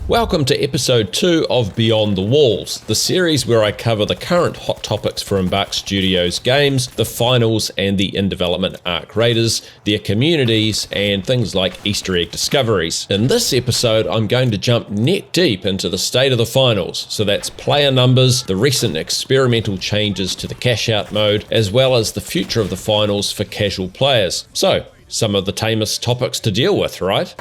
Welcome to episode 2 of Beyond the Walls, the series where I cover the current hot topics for Embark Studios games, the finals and the in-development Arc Raiders, their communities, and things like Easter egg discoveries. In this episode, I'm going to jump neck deep into the state of the finals, so that's player numbers, the recent experimental changes to the cash-out mode, as well as the future of the finals for casual players. So, some of the tamest topics to deal with, right?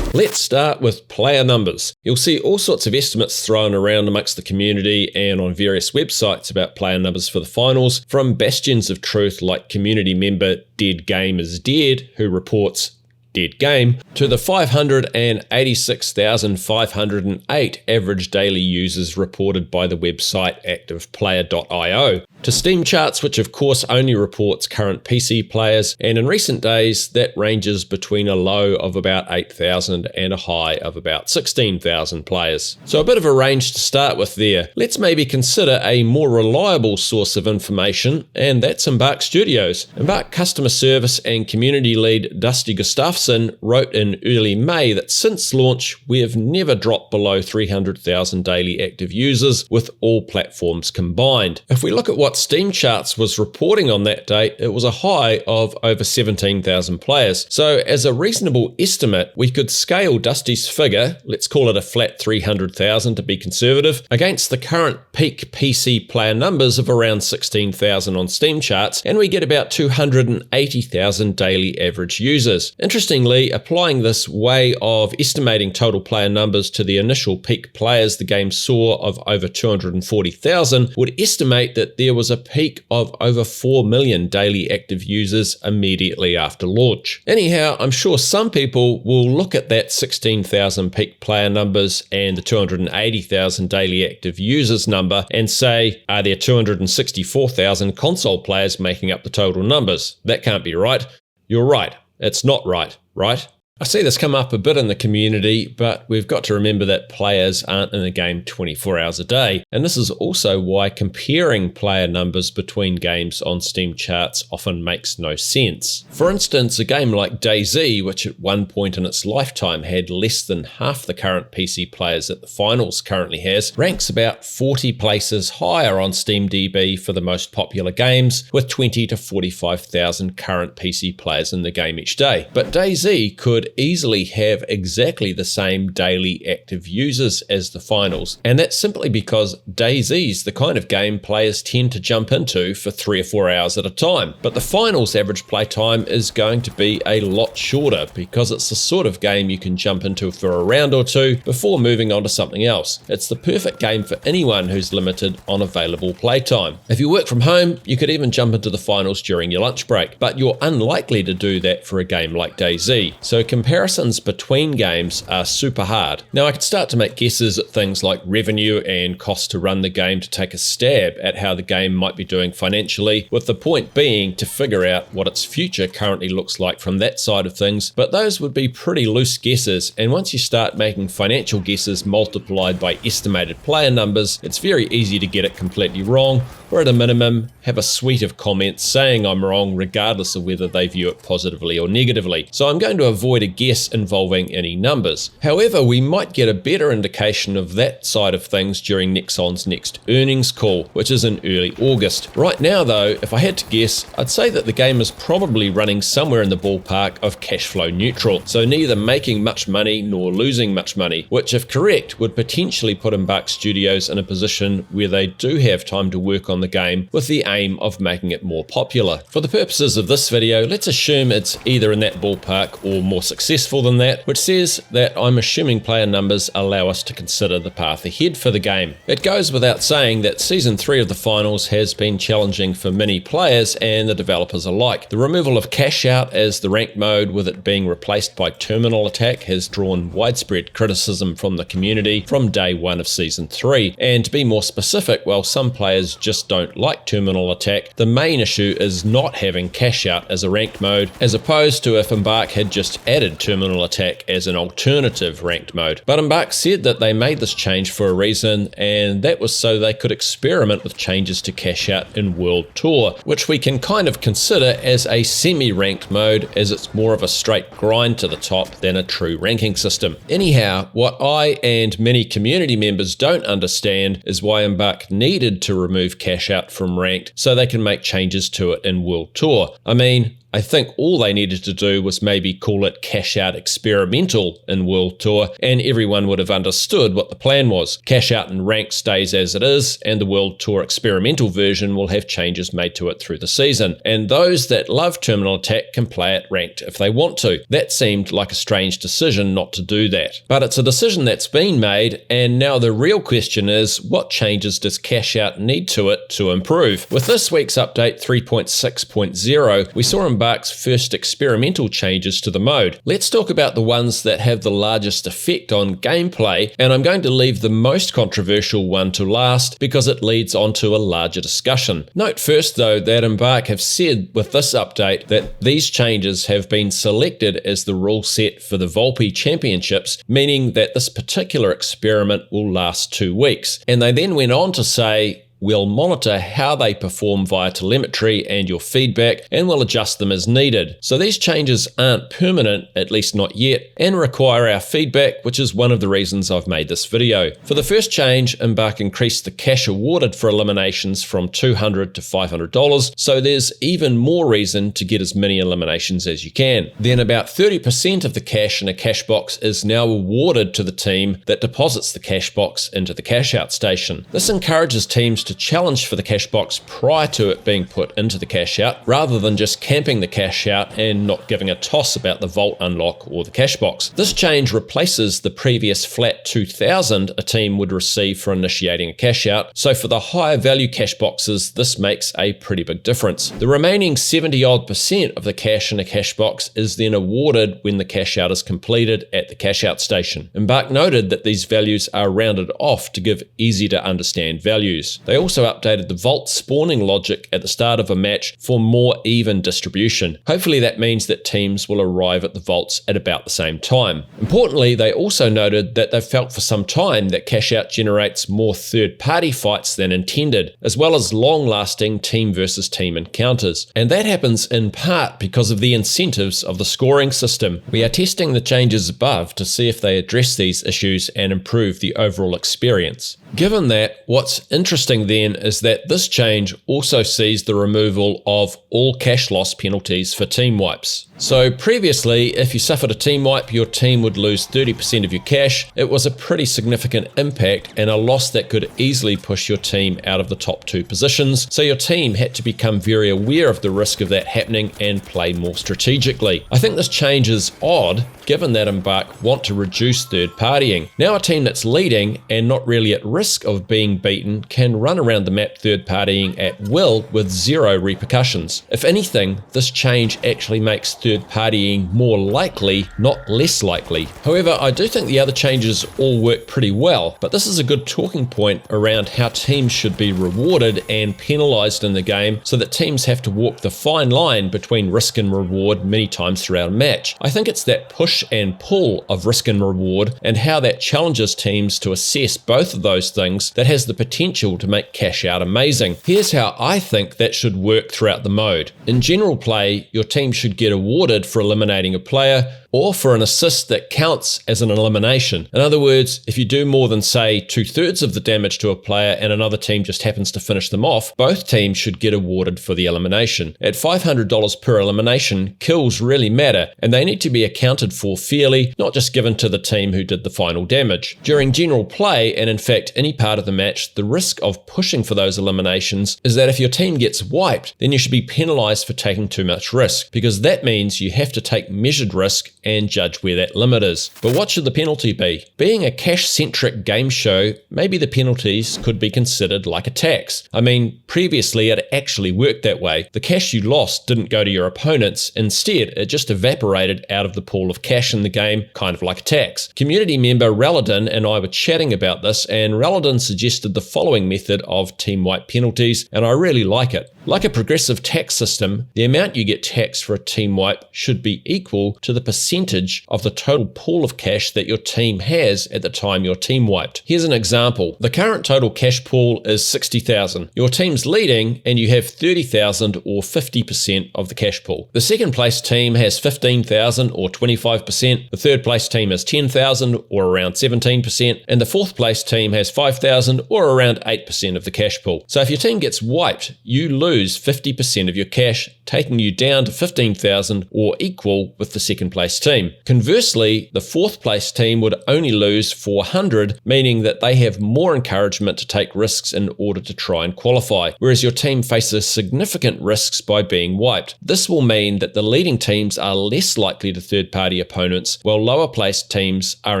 Let's start with player numbers. You'll see all sorts of estimates thrown around amongst the community and on various websites about player numbers for the finals, from bastions of truth like community member Dead Game is Dead, who reports dead game, to the 586,508 average daily users reported by the website activeplayer.io, to Steam charts, which of course only reports current PC players, and in recent days that ranges between a low of about 8,000 and a high of about 16,000 players. So a bit of a range to start with there. Let's maybe consider a more reliable source of information, and that's Embark Studios. Embark customer service and community lead Dusty Gustafsson wrote in early May that since launch we have never dropped below 300,000 daily active users with all platforms combined. If we look at what Steam charts was reporting on that date, it was a high of over 17,000 players. So as a reasonable estimate, we could scale Dusty's figure, let's call it a flat 300,000 to be conservative, against the current peak PC player numbers of around 16,000 on Steam charts, and we get about 280,000 daily average users. Interestingly, applying this way of estimating total player numbers to the initial peak players the game saw of over 240,000 would estimate that there was a peak of over 4 million daily active users immediately after launch. Anyhow, I'm sure some people will look at that 16,000 peak player numbers and the 280,000 daily active users number and say, are there 264,000 console players making up the total numbers? That can't be right. You're right. It's not right, right? I see this come up a bit in the community, but we've got to remember that players aren't in the game 24 hours a day, and this is also why comparing player numbers between games on Steam charts often makes no sense. For instance, a game like DayZ, which at one point in its lifetime had less than half the current PC players that the finals currently has, ranks about 40 places higher on SteamDB for the most popular games, with 20 to 45,000 current PC players in the game each day. But DayZ could easily have exactly the same daily active users as the finals, and that's simply because DayZ's the kind of game players tend to jump into for 3 or 4 hours at a time. But the finals average playtime is going to be a lot shorter because it's the sort of game you can jump into for a round or two before moving on to something else. It's the perfect game for anyone who's limited on available playtime. If you work from home, you could even jump into the finals during your lunch break, but you're unlikely to do that for a game like DayZ. So comparisons between games are super hard. Now I could start to make guesses at things like revenue and cost to run the game to take a stab at how the game might be doing financially, with the point being to figure out what its future currently looks like from that side of things, but those would be pretty loose guesses, and once you start making financial guesses multiplied by estimated player numbers, it's very easy to get it completely wrong, or at a minimum, have a suite of comments saying I'm wrong regardless of whether they view it positively or negatively. So I'm going to avoid a guess involving any numbers. However, we might get a better indication of that side of things during Nexon's next earnings call, which is in early August. Right now though, if I had to guess, I'd say that the game is probably running somewhere in the ballpark of cash flow neutral, so neither making much money nor losing much money, which if correct would potentially put Embark Studios in a position where they do have time to work on the game with the aim of making it more popular. For the purposes of this video, let's assume it's either in that ballpark or more successful than that, which says that I'm assuming player numbers allow us to consider the path ahead for the game. It goes without saying that Season 3 of the finals has been challenging for many players and the developers alike. The removal of cash out as the ranked mode, with it being replaced by terminal attack, has drawn widespread criticism from the community from day one of Season 3. And to be more specific, well, some players just don't like terminal attack, the main issue is not having cash out as a ranked mode, as opposed to if Embark had just added terminal attack as an alternative ranked mode. But Embark said that they made this change for a reason, and that was so they could experiment with changes to cash out in World Tour, which we can kind of consider as a semi-ranked mode, as it's more of a straight grind to the top than a true ranking system. Anyhow, what I and many community members don't understand is why Embark needed to remove cash out from ranked so they can make changes to it in World Tour. I mean, I think all they needed to do was maybe call it Cash Out Experimental in World Tour, and everyone would have understood what the plan was. Cash Out in Ranked stays as it is, and the World Tour Experimental version will have changes made to it through the season. And those that love Terminal Attack can play it Ranked if they want to. That seemed like a strange decision not to do that. But it's a decision that's been made, and now the real question is, what changes does Cash Out need to it to improve? With this week's update 3.6.0, we saw Embark's first experimental changes to the mode. Let's talk about the ones that have the largest effect on gameplay, and I'm going to leave the most controversial one to last because it leads on to a larger discussion. Note first though that Embark have said with this update that these changes have been selected as the rule set for the Volpe Championships, meaning that this particular experiment will last 2 weeks. And they then went on to say, we'll monitor how they perform via telemetry and your feedback, and we'll adjust them as needed. So these changes aren't permanent, at least not yet, and require our feedback, which is one of the reasons I've made this video. For the first change, Embark increased the cash awarded for eliminations from $200 to $500, so there's even more reason to get as many eliminations as you can. Then about 30% of the cash in a cash box is now awarded to the team that deposits the cash box into the cash out station. This encourages teams to challenge for the cash box prior to it being put into the cash out, rather than just camping the cash out and not giving a toss about the vault unlock or the cash box. This change replaces the previous flat $2,000 a team would receive for initiating a cash out, so for the higher value cash boxes this makes a pretty big difference. The remaining 70% of the cash in a cash box is then awarded when the cash out is completed at the cash out station. Embark noted that these values are rounded off to give easy to understand values. They also updated the vault spawning logic at the start of a match for more even distribution. Hopefully that means that teams will arrive at the vaults at about the same time. Importantly, they also noted that they've felt for some time that cash out generates more third-party fights than intended, as well as long-lasting team versus team encounters. And that happens in part because of the incentives of the scoring system. We are testing the changes above to see if they address these issues and improve the overall experience. Given that, what's interesting then is that this change also sees the removal of all cash loss penalties for team wipes. So previously, if you suffered a team wipe, your team would lose 30% of your cash. It was a pretty significant impact and a loss that could easily push your team out of the top 2 positions. So your team had to become very aware of the risk of that happening and play more strategically. I think this change is odd, given that Embark want to reduce third partying. Now a team that's leading and not really at risk of being beaten can run around the map third partying at will with zero repercussions. If anything, this change actually makes third partying more likely, not less likely. However, I do think the other changes all work pretty well, but this is a good talking point around how teams should be rewarded and penalized in the game, so that teams have to walk the fine line between risk and reward many times throughout a match. I think it's that push and pull of risk and reward and how that challenges teams to assess both of those things that has the potential to make cash out amazing. Here's how I think that should work throughout the mode. In general play, your team should get awarded for eliminating a player or for an assist that counts as an elimination. In other words, if you do more than say 2/3 of the damage to a player and another team just happens to finish them off, both teams should get awarded for the elimination. At $500 per elimination, kills really matter, and they need to be accounted for fairly, not just given to the team who did the final damage. During general play, and in fact any part of the match, the risk of pushing for those eliminations is that if your team gets wiped, then you should be penalized for taking too much risk, because that means you have to take measured risk and judge where that limit is. But what should the penalty be? Being a cash-centric game show, maybe the penalties could be considered like a tax. I mean, previously it actually worked that way. The cash you lost didn't go to your opponents. Instead, it just evaporated out of the pool of cash in the game, kind of like a tax. Community member Raladin and I were chatting about this, and Raladin suggested the following method of team wipe penalties, and I really like it. Like a progressive tax system, the amount you get taxed for a team wipe should be equal to the percentage of the total pool of cash that your team has at the time your team wiped. Here's an example. The current total cash pool is 60,000. Your team's leading and you have 30,000 or 50% of the cash pool. The second place team has 15,000 or 25%. The third place team has 10,000 or around 17%. And the fourth place team has 5,000 or around 8% of the cash pool. So if your team gets wiped, you lose 50% of your cash, taking you down to 15,000 or equal with the second place team. Conversely, the fourth place team would only lose 400, meaning that they have more encouragement to take risks in order to try and qualify, whereas your team faces significant risks by being wiped. This will mean that the leading teams are less likely to third-party opponents, while lower placed teams are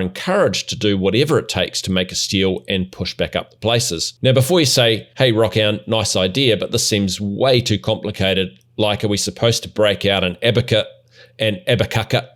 encouraged to do whatever it takes to make a steal and push back up the places. Now, before you say, hey Rockhound, nice idea, but this seems way too complicated, like are we supposed to break out an abacus and abacaka,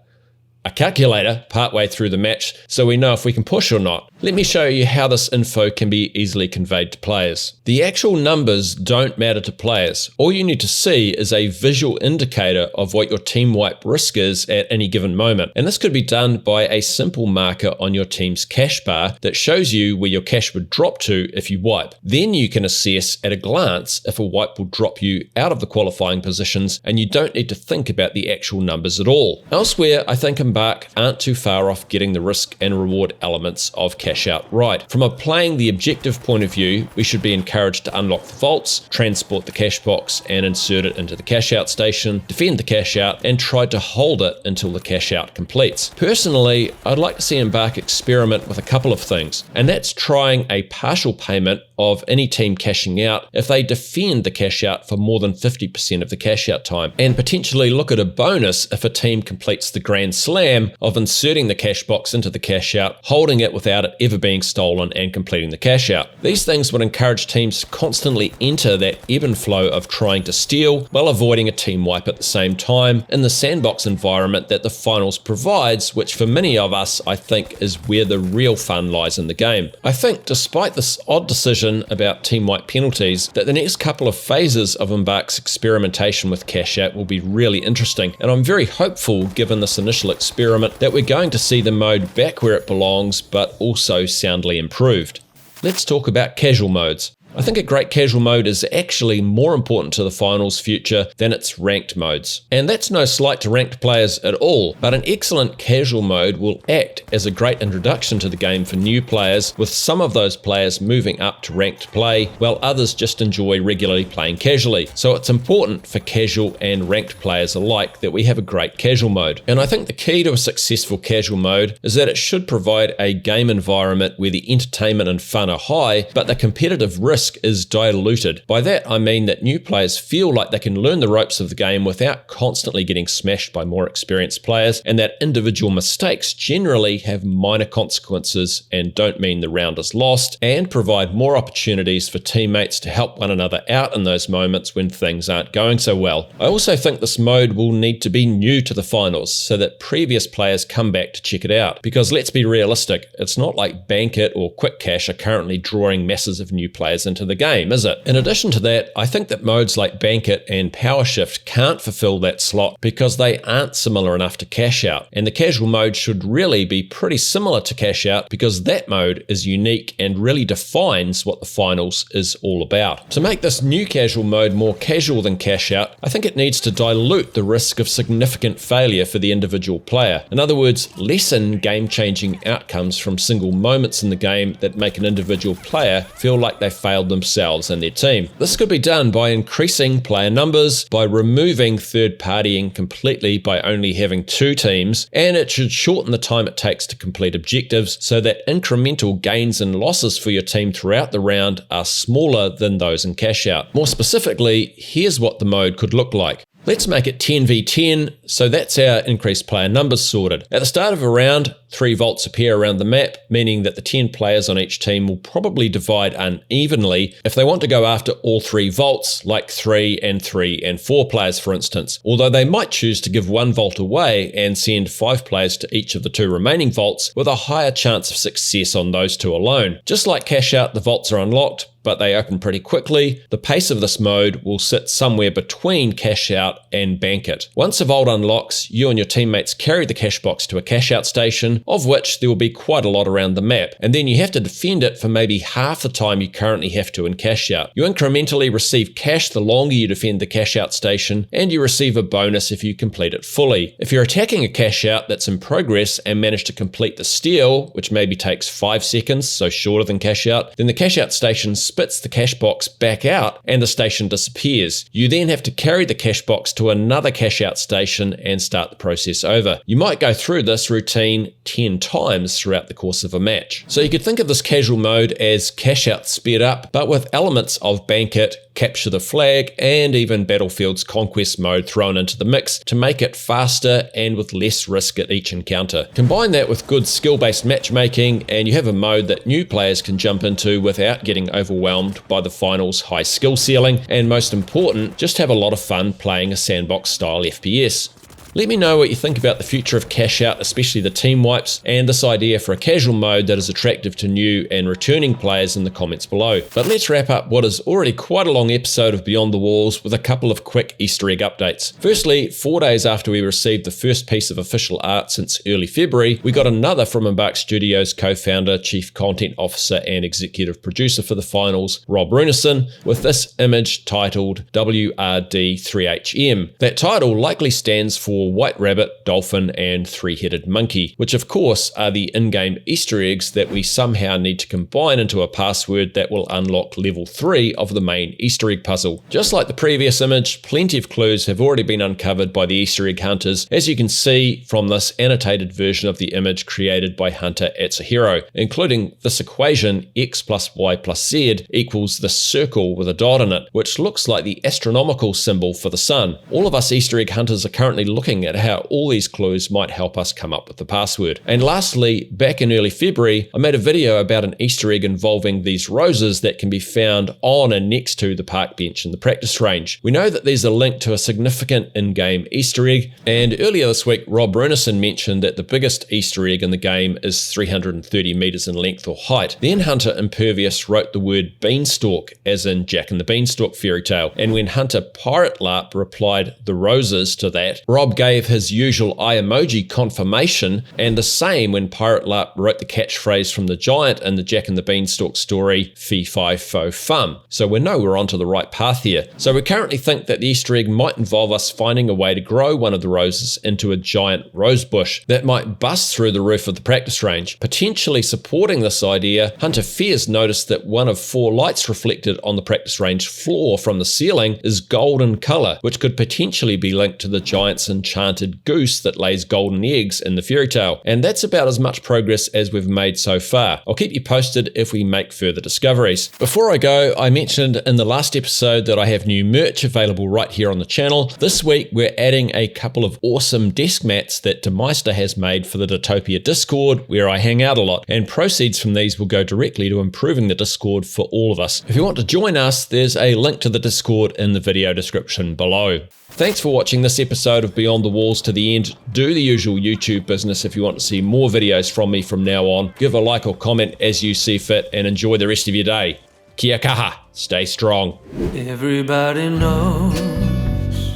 a calculator, partway through the match so we know if we can push or not? Let me show you how this info can be easily conveyed to players. The actual numbers don't matter to players. All you need to see is a visual indicator of what your team wipe risk is at any given moment. And this could be done by a simple marker on your team's cash bar that shows you where your cash would drop to if you wipe. Then you can assess at a glance if a wipe will drop you out of the qualifying positions, and you don't need to think about the actual numbers at all. Elsewhere, I think Embark aren't too far off getting the risk and reward elements of cash out right. From a playing the objective point of view, we should be encouraged to unlock the vaults, transport the cash box and insert it into the cash out station, defend the cash out, and try to hold it until the cash out completes. Personally, I'd like to see Embark experiment with a couple of things, and that's trying a partial payment of any team cashing out if they defend the cash out for more than 50% of the cash out time, and potentially look at a bonus if a team completes the grand slam of inserting the cash box into the cash out, holding it without it ever being stolen, and completing the cash out. These things would encourage teams to constantly enter that ebb and flow of trying to steal while avoiding a team wipe at the same time in the sandbox environment that the finals provides, which for many of us I think is where the real fun lies in the game. I think despite this odd decision about team wipe penalties, that the next couple of phases of Embark's experimentation with cash out will be really interesting, and I'm very hopeful given this initial experiment that we're going to see the mode back where it belongs, but also soundly improved. Let's talk about casual modes. I think a great casual mode is actually more important to the finals future than its ranked modes. And that's no slight to ranked players at all, but an excellent casual mode will act as a great introduction to the game for new players, with some of those players moving up to ranked play, while others just enjoy regularly playing casually. So it's important for casual and ranked players alike that we have a great casual mode. And I think the key to a successful casual mode is that it should provide a game environment where the entertainment and fun are high, but the competitive risk is diluted. By that I mean that new players feel like they can learn the ropes of the game without constantly getting smashed by more experienced players, and that individual mistakes generally have minor consequences and don't mean the round is lost, and provide more opportunities for teammates to help one another out in those moments when things aren't going so well. I also think this mode will need to be new to the finals so that previous players come back to check it out, because let's be realistic, it's not like Bank It or Quick Cash are currently drawing masses of new players into the game, is it? In addition to that, I think that modes like Bank It and Power Shift can't fulfill that slot because they aren't similar enough to Cash Out, and the casual mode should really be pretty similar to Cash Out because that mode is unique and really defines what the finals is all about. To make this new casual mode more casual than Cash Out, I think it needs to dilute the risk of significant failure for the individual player. In other words, lessen game-changing outcomes from single moments in the game that make an individual player feel like they failed themselves and their team. This could be done by increasing player numbers, by removing third partying completely by only having 2 teams, and it should shorten the time it takes to complete objectives so that incremental gains and losses for your team throughout the round are smaller than those in Cash Out. More specifically, here's what the mode could look like. Let's make it 10v10, so that's our increased player numbers sorted. At the start of a round, 3 vaults appear around the map, meaning that the 10 players on each team will probably divide unevenly if they want to go after all 3 vaults, like 3 and 3 and 4 players for instance, although they might choose to give 1 vault away and send 5 players to each of the 2 remaining vaults with a higher chance of success on those 2 alone. Just like cash out, the vaults are unlocked, but they open pretty quickly. The pace of this mode will sit somewhere between cash out and bank it. Once a vault unlocks, you and your teammates carry the cash box to a cash out station, of which there will be quite a lot around the map, and then you have to defend it for maybe half the time you currently have to in cash out. You incrementally receive cash the longer you defend the cash out station, and you receive a bonus if you complete it fully. If you're attacking a cash out that's in progress and manage to complete the steal, which maybe takes 5 seconds, so shorter than cash out, then the cash out station spits the cash box back out and the station disappears. You then have to carry the cash box to another cash out station and start the process over. You might go through this routine 10 times throughout the course of a match. So you could think of this casual mode as cash out sped up, but with elements of bank it, capture the flag, and even Battlefield's conquest mode thrown into the mix to make it faster and with less risk at each encounter. Combine that with good skill-based matchmaking and you have a mode that new players can jump into without getting overwhelmed by the final's high skill ceiling, and most important, just have a lot of fun playing a sandbox style FPS. Let me know what you think about the future of cash out, especially the team wipes, and this idea for a casual mode that is attractive to new and returning players in the comments below. But let's wrap up what is already quite a long episode of Beyond the Walls with a couple of quick Easter egg updates. Firstly, 4 days after we received the first piece of official art since early February, we got another from Embark Studios co-founder, chief content officer and executive producer for the finals, Rob Runison, with this image titled WRD3HM. That title likely stands for White Rabbit, Dolphin, and Three-Headed Monkey, which of course are the in-game Easter eggs that we somehow need to combine into a password that will unlock level 3 of the main Easter egg puzzle. Just like the previous image, plenty of clues have already been uncovered by the Easter egg hunters, as you can see from this annotated version of the image created by Hunter Atsuhiro, including this equation x plus y plus z equals the circle with a dot in it, which looks like the astronomical symbol for the sun. All of us Easter egg hunters are currently looking at how all these clues might help us come up with the password. And lastly, back in early February, I made a video about an Easter egg involving these roses that can be found on and next to the park bench in the practice range. We know that these are linked to a significant in-game Easter egg, and earlier this week, Rob Runison mentioned that the biggest Easter egg in the game is 330 meters in length or height. Then Hunter Impervious wrote the word beanstalk, as in Jack and the Beanstalk fairy tale, and when Hunter Pirate Larp replied the roses to that, Rob gave his usual eye emoji confirmation, and the same when Pirate Larp wrote the catchphrase from the giant in the Jack and the Beanstalk story, fee fi fo fum. So we know we're onto the right path here. So we currently think that the Easter egg might involve us finding a way to grow one of the roses into a giant rose bush that might bust through the roof of the practice range. Potentially supporting this idea, Hunter Fears noticed that one of 4 lights reflected on the practice range floor from the ceiling is golden color, which could potentially be linked to the giant's enchanted goose that lays golden eggs in the fairy tale. And that's about as much progress as we've made so far. I'll keep you posted if we make further discoveries. Before I go, I mentioned in the last episode that I have new merch available right here on the channel. This week we're adding a couple of awesome desk mats that Demeister has made for the Duhtopia Discord, where I hang out a lot, and proceeds from these will go directly to improving the Discord for all of us. If you want to join us, there's a link to the Discord in the video description below. Thanks for watching this episode of Beyond the Walls to the end. Do the usual YouTube business if you want to see more videos from me from now on. Give a like or comment as you see fit, and enjoy the rest of your day. Kia kaha. Stay strong. Everybody knows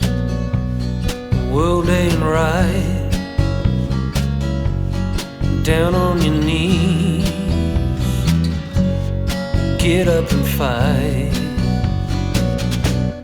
the world ain't right. Down on your knees, get up and fight.